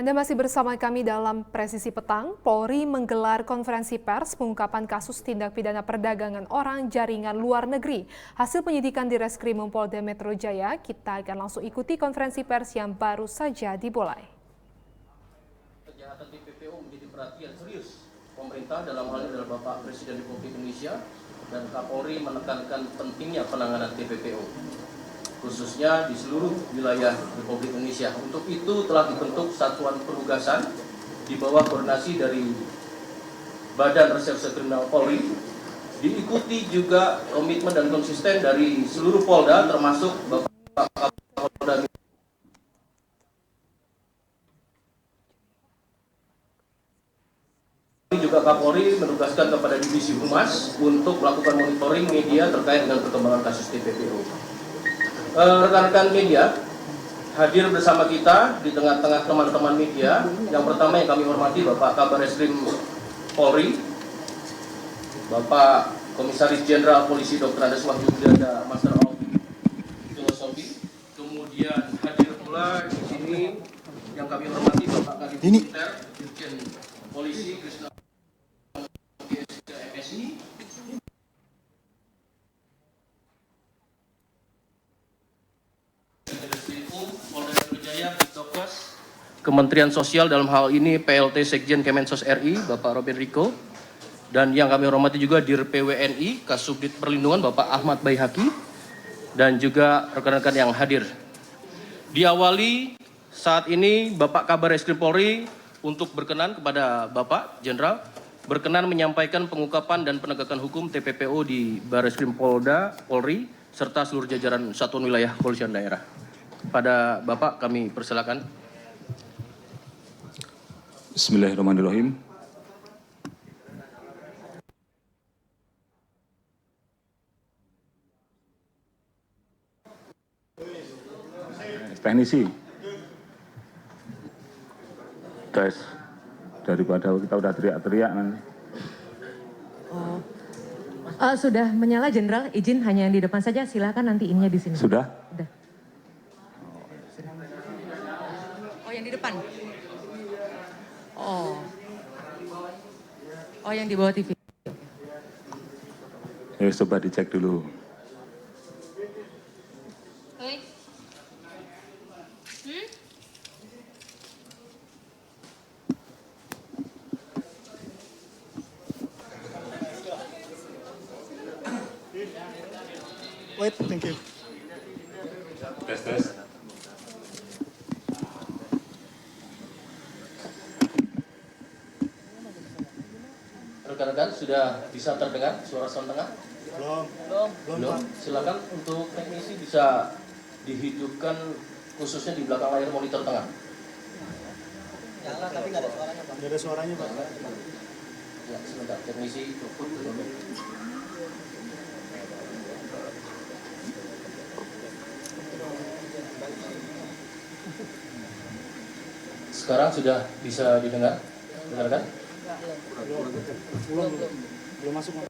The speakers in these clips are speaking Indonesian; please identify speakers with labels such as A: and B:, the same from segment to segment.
A: Anda masih bersama kami dalam Presisi Petang. Polri menggelar konferensi pers pengungkapan kasus tindak pidana perdagangan orang jaringan luar negeri. Hasil penyidikan di Reskrim Polda Metro Jaya, kita akan langsung ikuti konferensi pers yang baru saja dimulai.
B: Kejahatan TPPO menjadi perhatian serius pemerintah, dalam hal ini adalah Bapak Presiden Republik Indonesia, dan Kapolri menekankan pentingnya penanganan TPPO, khususnya di seluruh wilayah Republik Indonesia. Untuk itu telah dibentuk satuan penugasan di bawah koordinasi dari Badan Reserse Kriminal Polri. Diikuti juga komitmen dan konsisten dari seluruh Polda, termasuk Bapak Kapolda. Juga Kapolri menugaskan kepada Divisi Humas untuk melakukan monitoring media terkait dengan perkembangan kasus TPPO. Rekan-rekan media hadir bersama kita di tengah-tengah teman-teman media. Yang pertama yang kami hormati Bapak Kabar Eskrim Polri, Bapak Komisaris Jenderal Polisi Dr. Andes Wahyu Widana, Master of Philosophy. Kemudian hadir pula di sini yang kami hormati Bapak Kadif Militer Dirjen Polisi Krisna MSI. Kementerian Sosial, dalam hal ini PLT Sekjen Kemensos RI, Bapak Robin Riko, dan yang kami hormati juga Dir PWNI, Kasubdit Perlindungan, Bapak Ahmad Baihaqi, dan juga rekan-rekan yang hadir. Diawali saat ini Bapak Kabar Eskrim Polri untuk berkenan kepada Bapak Jenderal, berkenan menyampaikan pengungkapan dan penegakan hukum TPPO di Bareskrim Polda, Polri, serta seluruh jajaran satuan wilayah kepolisian daerah. Pada Bapak kami persilakan.
C: Bismillahirrahmanirrahim. Teknisi. Tes. Daripada kita udah teriak-teriak nanti.
D: Sudah menyala, Jenderal. Izin hanya yang di depan saja. Silakan nanti ininya di sini.
C: Sudah?
D: Sudah. Oh, yang di depan. Oh, yang di bawah TV.
C: Ya, coba dicek dulu.
E: Wait, thank you.
C: Tes.
B: Rekan-rekan sudah bisa terdengar suara sound tengah? Belum. Silakan untuk teknisi bisa dihidupkan khususnya di belakang layar monitor tengah.
E: Nyala tapi nggak ada suaranya, Pak. Nggak ada suaranya, Pak.
B: Ya, sebentar. Teknisi. Sekarang sudah bisa didengar? Dengarkan?
E: Belum masuk.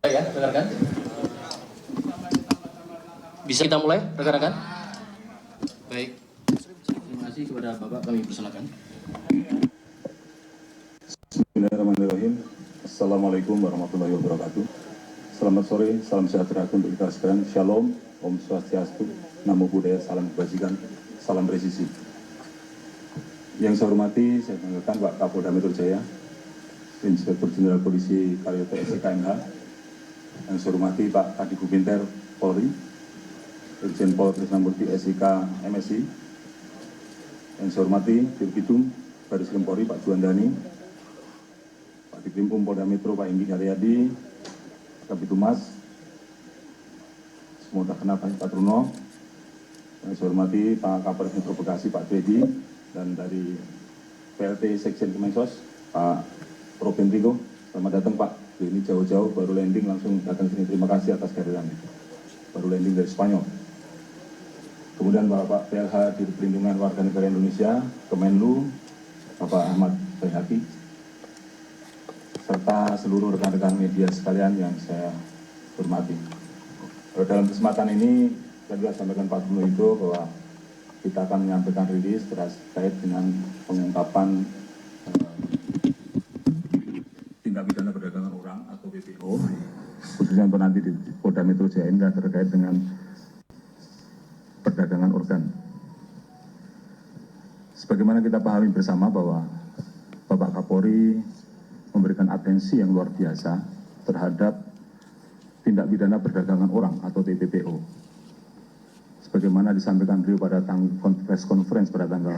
B: Ya, dengarkan. Bisa kita mulai, rekan-rekan? Baik. Terima kasih kepada Bapak, kami persilakan.
C: Bismillahirrahmanirrahim. Assalamualaikum warahmatullahi wabarakatuh. Selamat sore, salam sejahtera untuk kita sekalian. Shalom, Om Swastiastu, Namo Buddhaya, salam kebajikan, salam presisi. Yang saya hormati, saya banggakan Pak Kapolda Metro Jaya, Inspektur Jenderal Polisi Karyoto SIKMH. Yang saya hormati Pak Kadif Militer Polri, Irjen Pol Krisnamurti SIK MSI. Yang saya hormati Dirkidum Bareskrim Polri Pak Juandani, Pak Dikrimum Polda Metro Pak Inggi Haryadi, Kabid Humas, semua tak kenal Pak Truno. Yang saya hormati Pak Kapolres Metro Bekasi Pak Dedi, dan dari PLT Sekjen Kemensos Pak Robin Riko. Selamat datang Pak. Ini jauh-jauh baru landing langsung datang sini. Terima kasih atas kehadirannya. Baru landing dari Spanyol. Kemudian Bapak PLH Dirut Perlindungan Warga Negara Indonesia, Kemenlu, Bapak Ahmad Baihaqi, serta seluruh rekan-rekan media sekalian yang saya hormati. Dalam kesempatan ini, saya juga sampaikan Pak Gubernur itu bahwa kita akan menyampaikan rilis terkait dengan pengungkapan tindak pidana perdagangan orang atau PPO, khususnya untuk nanti di Polda Metro Jaya ini terkait dengan perdagangan organ. Sebagaimana kita pahami bersama bahwa Bapak Kapolri memberikan atensi yang luar biasa terhadap tindak pidana perdagangan orang atau TPPO. Sebagaimana disampaikan beliau pada press conference pada tanggal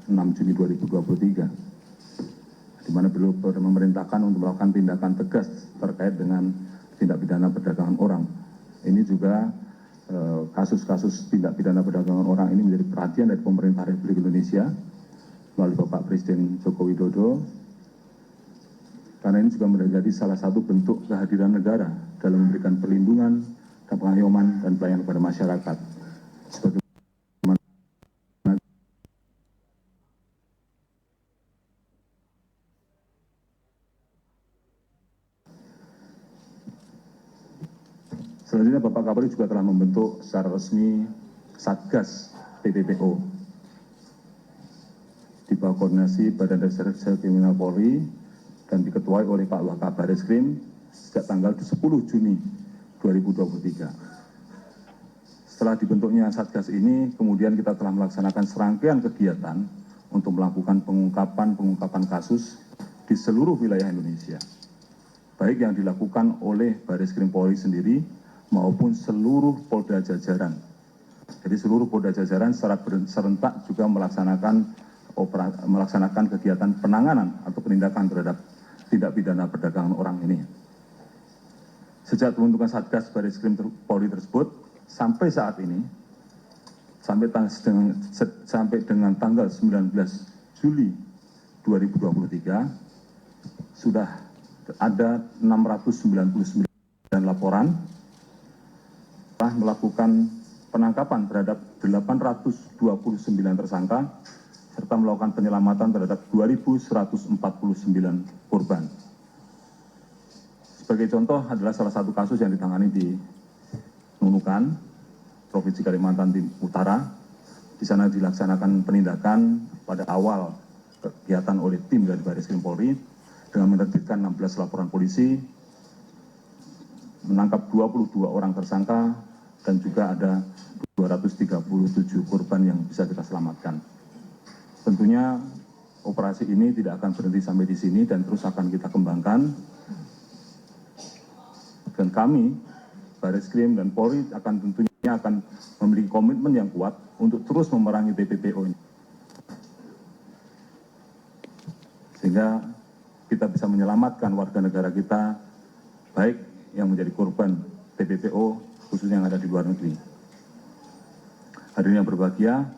C: 6 Juni 2023, di mana beliau memerintahkan untuk melakukan tindakan tegas terkait dengan tindak pidana perdagangan orang. Ini juga kasus-kasus tindak pidana perdagangan orang ini menjadi perhatian dari pemerintah Republik Indonesia melalui Bapak Presiden Joko Widodo, karena ini juga menjadi salah satu bentuk kehadiran negara dalam memberikan perlindungan dan pengayoman dan pelayanan kepada masyarakat. Selanjutnya Bapak Kapolri juga telah membentuk secara resmi Satgas TPPO di bawah koordinasi Badan Reserse Kriminal Polri dan diketuai oleh Pak Wakabaresskrim sejak tanggal 10 Juni 2023. Setelah dibentuknya Satgas ini, kemudian kita telah melaksanakan serangkaian kegiatan untuk melakukan pengungkapan kasus di seluruh wilayah Indonesia, baik yang dilakukan oleh Bareskrim Polri sendiri maupun seluruh Polda jajaran. Jadi seluruh Polda jajaran secara serentak juga melaksanakan kegiatan penanganan atau penindakan terhadap tindak pidana perdagangan orang ini. Sejak pembentukan Satgas Bareskrim Polri tersebut sampai saat ini, sampai dengan tanggal 19 Juli 2023, sudah ada 699 laporan, telah melakukan penangkapan terhadap 829 tersangka, serta melakukan penyelamatan terhadap 2.149 korban. Sebagai contoh adalah salah satu kasus yang ditangani di Nunukan, Provinsi Kalimantan Utara. Di sana dilaksanakan penindakan pada awal kegiatan oleh tim dari Bareskrim Polri dengan menerbitkan 16 laporan polisi, menangkap 22 orang tersangka, dan juga ada 237 korban yang bisa kita selamatkan. Tentunya operasi ini tidak akan berhenti sampai di sini dan terus akan kita kembangkan. Dan kami, Bareskrim dan Polri tentunya akan memiliki komitmen yang kuat untuk terus memerangi TPPO ini. Sehingga kita bisa menyelamatkan warga negara kita, baik yang menjadi korban TPPO, khususnya yang ada di luar negeri. Hadirin yang berbahagia,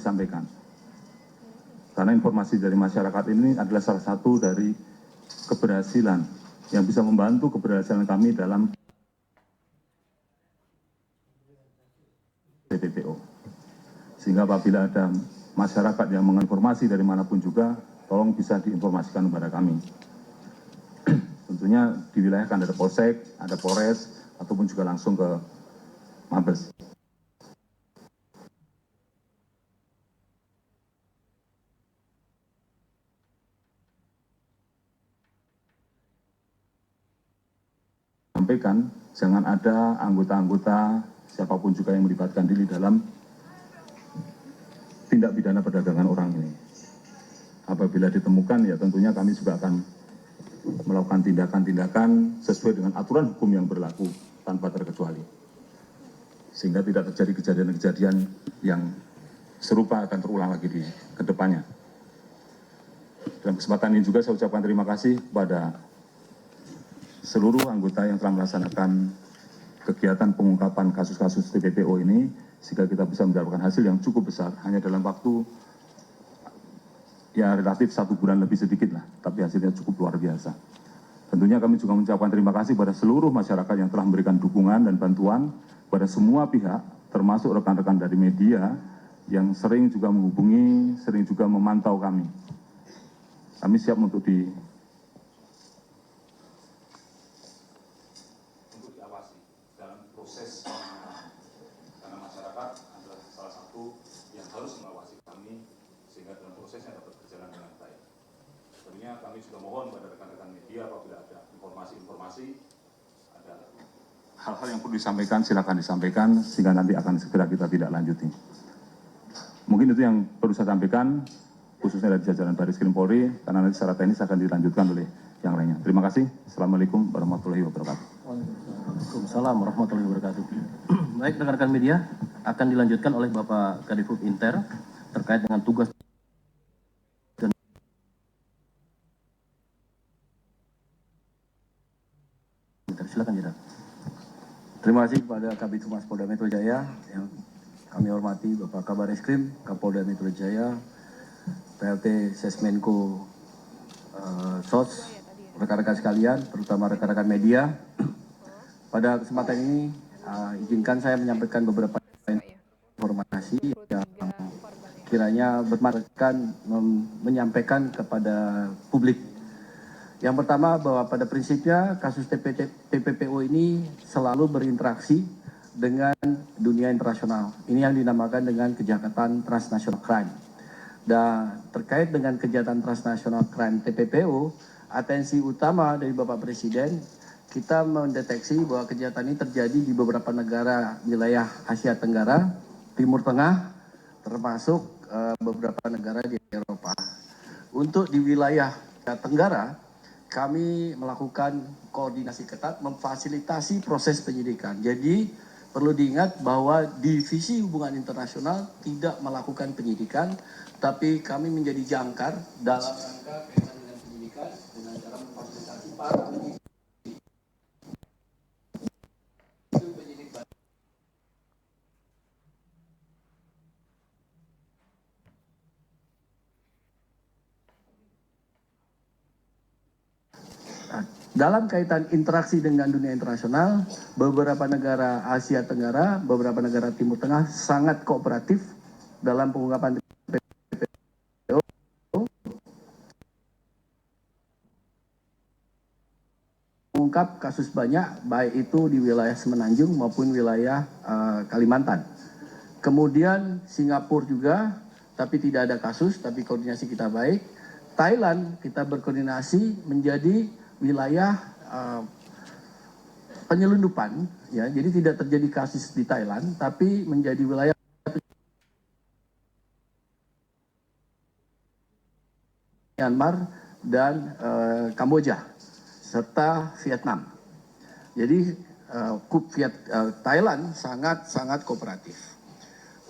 C: disampaikan. Karena informasi dari masyarakat ini adalah salah satu dari keberhasilan yang bisa membantu keberhasilan kami dalam TPPO. Sehingga apabila ada masyarakat yang menginformasi dari manapun juga, tolong bisa diinformasikan kepada kami. Tentunya di wilayah kan ada Polsek, ada Polres, ataupun juga langsung ke Mabes. Sampaikan, jangan ada anggota-anggota siapapun juga yang melibatkan diri dalam tindak pidana perdagangan orang ini. Apabila ditemukan, ya tentunya kami juga akan melakukan tindakan-tindakan sesuai dengan aturan hukum yang berlaku tanpa terkecuali. Sehingga tidak terjadi kejadian-kejadian yang serupa akan terulang lagi di kedepannya. Dalam kesempatan ini juga saya ucapkan terima kasih kepada seluruh anggota yang telah melaksanakan kegiatan pengungkapan kasus-kasus TPPO ini, sehingga kita bisa mendapatkan hasil yang cukup besar, hanya dalam waktu ya relatif 1 bulan lebih sedikit lah, tapi hasilnya cukup luar biasa. Tentunya kami juga mengucapkan terima kasih pada seluruh masyarakat yang telah memberikan dukungan dan bantuan pada semua pihak, termasuk rekan-rekan dari media yang sering juga menghubungi, sering juga memantau kami. Kami siap untuk diawasi dalam proses karena masyarakat adalah salah satu yang harus mengawasi kami sehingga dalam prosesnya dapat berjalan dengan baik. Tentunya kami juga mohon pada rekan-rekan media apabila ada informasi-informasi, ada hal-hal yang perlu disampaikan, silakan disampaikan sehingga nanti akan segera kita tidak lanjuti. Mungkin itu yang perlu saya sampaikan, khususnya dari jajaran Baris Krim Polri, karena nanti secara teknis akan dilanjutkan oleh yang lainnya. Terima kasih. Assalamualaikum warahmatullahi wabarakatuh.
B: Waalaikumsalam warahmatullahi wabarakatuh. Baik, rekan-rekan media, akan dilanjutkan oleh Bapak Kadifub Inter terkait dengan tugas dan silakan Jenderal.
F: Terima kasih kepada Kabid Humas Polda Metro Jaya yang kami hormati Bapak Kabareskrim, Kapolda Metro Jaya, PLT Sesmenko SOS, rekan-rekan sekalian, terutama rekan-rekan media. Pada kesempatan ini, izinkan saya menyampaikan beberapa informasi yang kiranya bermanfaat menyampaikan kepada publik. Yang pertama, bahwa pada prinsipnya kasus TPPO ini selalu berinteraksi dengan dunia internasional. Ini yang dinamakan dengan kejahatan transnational crime. Dan terkait dengan kejahatan transnational crime TPPO, atensi utama dari Bapak Presiden, kita mendeteksi bahwa kejahatan ini terjadi di beberapa negara wilayah Asia Tenggara, Timur Tengah, termasuk beberapa negara di Eropa. Untuk di wilayah Tenggara, kami melakukan koordinasi ketat, memfasilitasi proses penyidikan. Jadi perlu diingat bahwa Divisi Hubungan Internasional tidak melakukan penyidikan, tapi kami menjadi jangkar dalam rangka kaitan dengan penyidikan dengan cara memfasilitasi para penyidik. Dalam kaitan interaksi dengan dunia internasional, beberapa negara Asia Tenggara, beberapa negara Timur Tengah sangat kooperatif dalam pengungkapan TPPO. Mengungkap kasus banyak, baik itu di wilayah Semenanjung maupun wilayah Kalimantan. Kemudian Singapura juga, tapi tidak ada kasus, tapi koordinasi kita baik. Thailand kita berkoordinasi menjadi wilayah penyelundupan, ya, jadi tidak terjadi kasus di Thailand, tapi menjadi wilayah Myanmar dan Kamboja serta Vietnam. Jadi Thailand sangat kooperatif.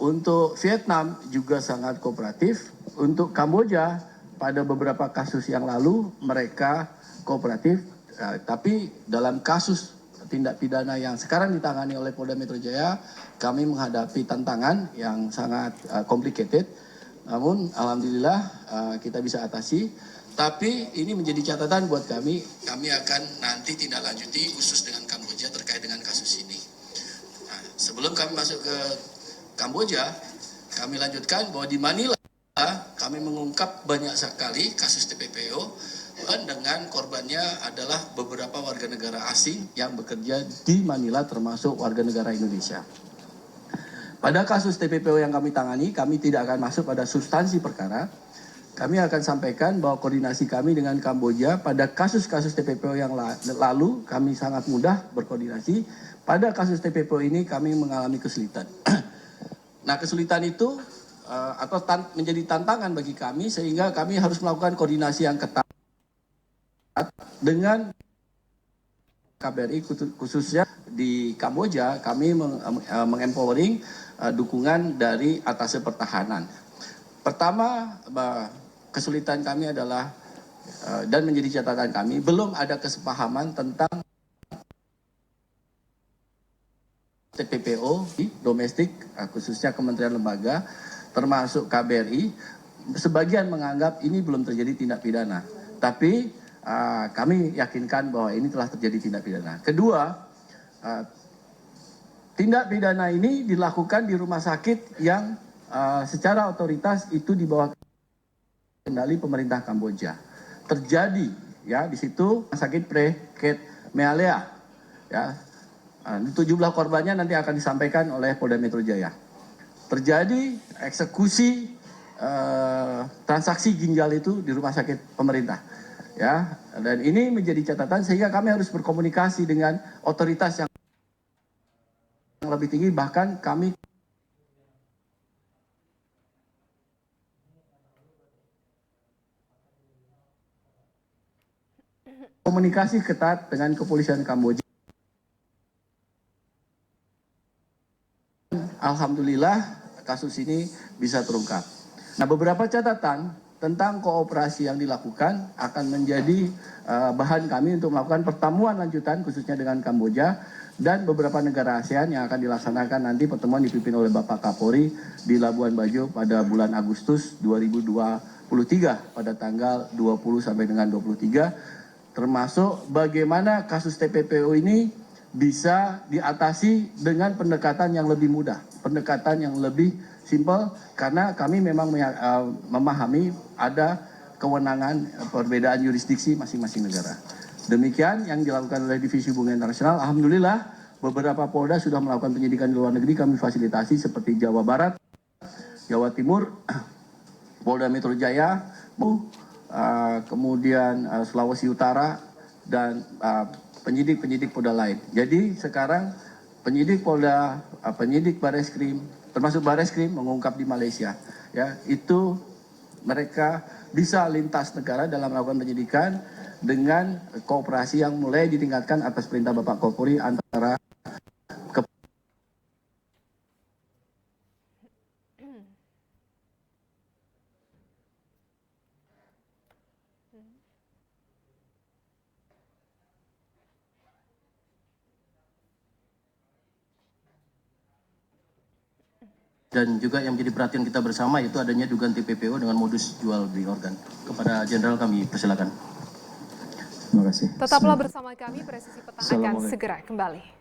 F: Untuk Vietnam juga sangat kooperatif. Untuk Kamboja pada beberapa kasus yang lalu mereka kooperatif, tapi dalam kasus tindak pidana yang sekarang ditangani oleh Polda Metro Jaya, kami menghadapi tantangan yang sangat complicated. Namun alhamdulillah kita bisa atasi. Tapi ini menjadi catatan buat kami akan nanti tindak lanjuti khusus dengan Kamboja terkait dengan kasus ini. Nah, sebelum kami masuk ke Kamboja, kami lanjutkan bahwa di Manila kami mengungkap banyak sekali kasus TPPO dengan korbannya adalah beberapa warga negara asing yang bekerja di Manila termasuk warga negara Indonesia. Pada kasus TPPO yang kami tangani, kami tidak akan masuk pada substansi perkara. Kami akan sampaikan bahwa koordinasi kami dengan Kamboja pada kasus-kasus TPPO yang lalu kami sangat mudah berkoordinasi. Pada kasus TPPO ini kami mengalami kesulitan. Nah, kesulitan itu menjadi tantangan bagi kami sehingga kami harus melakukan koordinasi yang ketat dengan KBRI, khususnya di Kamboja. Kami mengempowering dukungan dari atasnya pertahanan. Pertama, kesulitan kami adalah dan menjadi catatan kami, belum ada kesepahaman tentang TPPO di domestik, khususnya kementerian lembaga, termasuk KBRI. Sebagian menganggap ini belum terjadi tindak pidana, tapi kami yakinkan bahwa ini telah terjadi tindak pidana. Kedua, tindak pidana ini dilakukan di rumah sakit yang secara otoritas itu di bawah kendali pemerintah Kamboja. Terjadi ya di situ sakit Preket Mealea ya. 17 korbannya nanti akan disampaikan oleh Polda Metro Jaya. Terjadi eksekusi transaksi ginjal itu di rumah sakit pemerintah ya, dan ini menjadi catatan sehingga kami harus berkomunikasi dengan otoritas yang lebih tinggi, bahkan kami komunikasi ketat dengan kepolisian Kamboja. Alhamdulillah kasus ini bisa terungkap. Nah, beberapa catatan tentang kooperasi yang dilakukan akan menjadi bahan kami untuk melakukan pertemuan lanjutan khususnya dengan Kamboja dan beberapa negara ASEAN yang akan dilaksanakan nanti pertemuan dipimpin oleh Bapak Kapolri di Labuan Bajo pada bulan Agustus 2023 pada tanggal 20 sampai dengan 23, termasuk bagaimana kasus TPPO ini bisa diatasi dengan pendekatan yang lebih mudah, pendekatan yang lebih simpel, karena kami memang memahami ada kewenangan perbedaan yurisdiksi masing-masing negara. Demikian yang dilakukan oleh Divisi Hubungan Internasional. Alhamdulillah beberapa Polda sudah melakukan penyidikan di luar negeri, kami fasilitasi seperti Jawa Barat, Jawa Timur, Polda Metro Jaya, kemudian Sulawesi Utara, dan penyidik-penyidik Polda lain. Jadi sekarang penyidik Polda, penyidik Bareskrim, termasuk Bareskrim mengungkap di Malaysia, ya itu mereka bisa lintas negara dalam melakukan penyidikan dengan kooperasi yang mulai ditingkatkan atas perintah Bapak Kapolri antara
B: Dan juga yang menjadi perhatian kita bersama itu adanya dugaan TPPO dengan modus jual beli organ. Kepada Jenderal kami persilakan.
C: Terima kasih.
A: Tetaplah bersama kami, Presisi Petang akan segera kembali.